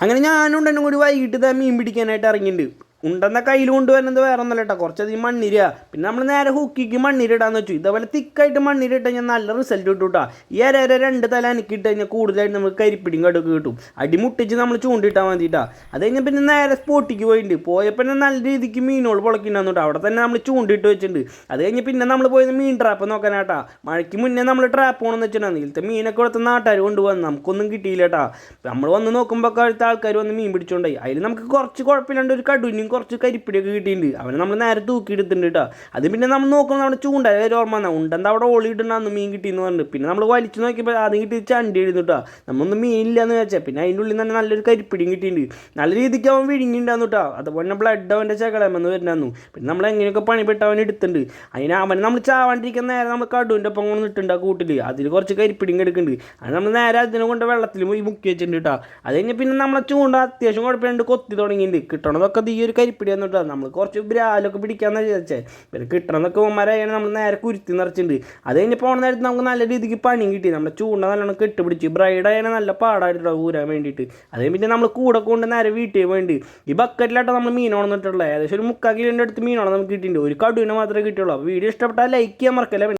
അങ്ങനെ ഞാനും ഉണ്ടെന്നും കൂടി വൈകിട്ട് മീൻ പിടിക്കാനായിട്ട് ഇറങ്ങിയിട്ടുണ്ട്. ഉണ്ടെന്ന കയ്യിൽ കൊണ്ടുവരുന്നത് വേറെ ഒന്നല്ല കേട്ടോ, കുറച്ചധികം മണ്ണിര. പിന്നെ നമ്മൾ നേരെ ഹുക്കിക്ക് മണ്ണിര ഇടാന്ന് വെച്ചു. ഇതേപോലെ തിക്കായിട്ട് മണ്ണിര ഇട്ട് കഴിഞ്ഞാൽ നല്ല റിസൾട്ട് കിട്ടും കേട്ടോ. ഈ അര 2 തല അനക്കിട്ട് കഴിഞ്ഞാൽ കൂടുതലായിട്ട് നമുക്ക് കരിപ്പിടിയും കടുക്ക് കിട്ടും. അടിമുട്ടിച്ച് നമ്മൾ ചൂണ്ടിട്ടാൽ മതിട്ടാ. അത് കഴിഞ്ഞാൽ പിന്നെ നേരെ സ്പോട്ടിക്ക് പോയിട്ടുണ്ട്. പോയപ്പോൾ നല്ല രീതിക്ക് മീനുകൾ പൊളക്കിണ്ടാന്നു കേട്ടോ. അവിടെ തന്നെ നമ്മൾ ചൂണ്ടിട്ട് വെച്ചിട്ടുണ്ട്. അത് കഴിഞ്ഞ് പിന്നെ നമ്മൾ പോയത് മീൻ ട്രാപ്പ് നോക്കാനാട്ടാ. മഴയ്ക്ക് മുന്നേ നമ്മൾ ട്രാപ്പ് പോകണമെന്ന് വെച്ചിട്ടുണ്ടെങ്കിൽ ഇതിലത്തെ മീനൊക്കെ കൊടുത്ത നാട്ടുകാർ കൊണ്ടുവന്ന് നമുക്കൊന്നും കിട്ടിയില്ല കേട്ടോ. നമ്മൾ വന്ന് നോക്കുമ്പോൾ അടുത്ത ആൾക്കാർ വന്ന് മീൻ പിടിച്ചോണ്ടായി. അതിൽ നമുക്ക് കുറച്ച് കുഴപ്പമില്ലാണ്ട് ഒരു കടുവിനും കുറച്ച് കരിപ്പിടിയൊക്കെ കിട്ടിയിട്ടുണ്ട്. അവനെ നമ്മൾ നേരെ തൂക്കി എടുത്തിട്ടുണ്ട് കേട്ടോ. അത് പിന്നെ നമ്മൾ നോക്കുമ്പോൾ നമ്മുടെ ചൂണ്ട ഓർമ്മ വന്നാൽ ഉണ്ടെന്താ അവിടെ ഓളിയിട്ടുണ്ട് മീൻ കിട്ടിയെന്ന് പറഞ്ഞു. പിന്നെ നമ്മൾ വലിച്ചു നോക്കിയപ്പോൾ ആദ്യം കിട്ടി ചണ്ടി എഴുതും കേട്ടോ. നമ്മളൊന്നും മീനില്ലാന്ന് വെച്ചാൽ പിന്നെ അതിൻ്റെ ഉള്ളിൽ തന്നെ നല്ലൊരു കരിപ്പിടിയും കിട്ടിയിട്ടുണ്ട്. നല്ല രീതിക്ക് അവൻ വിഴുങ്ങിണ്ടാന്നു കേട്ടോ. അതുപോലെ ബ്ലഡ് അവൻ്റെ ചകളമെന്ന് വരുന്നു. പിന്നെ നമ്മൾ എങ്ങനെയൊക്കെ പണിപ്പെട്ട് അവൻ എടുത്തിട്ടുണ്ട്. അവനെ നമ്മൾ ചാവാണ്ടിരിക്കുന്ന നേരെ നമ്മൾ കടുവിൻ്റെ ഒപ്പം കൊണ്ട് നിട്ടുണ്ട് ആ കൂട്ടിൽ. അതിൽ കുറച്ച് കരിപ്പിടിയും എടുക്കുന്നുണ്ട്. അത് നമ്മൾ നേരെ അതിനെ കൊണ്ട് വെള്ളത്തിൽ പോയി മുക്കി വെച്ചിട്ടുണ്ട് കേട്ടോ. അത് കഴിഞ്ഞ് പിന്നെ നമ്മളെ ചൂണ്ട അത്യാവശ്യം കുഴപ്പമില്ലാണ്ട് കൊത്തി തുടങ്ങിയിട്ടുണ്ട്. കിട്ടണതൊക്കെ ഈ ഒരു കരിപ്പിടി എന്നിട്ടോ. നമ്മൾ കുറച്ച് ബ്രാലൊക്കെ പിടിക്കാമെന്ന് വിചാരിച്ചേ. പിന്നെ കിട്ടണതൊക്കെ ഉമ്മരായാണ് നമ്മൾ നേരെ കുരുത്തി നിറച്ചിട്ടുണ്ട്. അത് കഴിഞ്ഞ് പോണ നേരത്ത് നമുക്ക് നല്ല രീതിക്ക് പണിയും കിട്ടി. നമ്മുടെ ചൂണ്ട നല്ലോണം കെട്ടുപിടിച്ച് ബ്രൈഡായാലും നല്ല പാടായിട്ടോ ഊരാൻ വേണ്ടിയിട്ട്. അതേ പിന്നെ നമ്മൾ കൂടെ കൊണ്ട് നേരെ വീട്ടിൽ വേണ്ടി ഈ ബക്കറ്റിലാട്ടോ നമ്മൾ മീൻ ഉണർന്നിട്ടുള്ളത്. ഏകദേശം ഒരു 3/4 കിലോൻ്റെ അടുത്ത് മീനോളം നമുക്ക് കിട്ടിയിട്ടുണ്ട്. ഒരു കടുവിനെ മാത്രമേ കിട്ടിയുള്ളൂ. അപ്പോൾ വീഡിയോ ഇഷ്ടപ്പെട്ടാൽ ലൈക്ക് ചെയ്യാൻ മറക്കല്ലേ.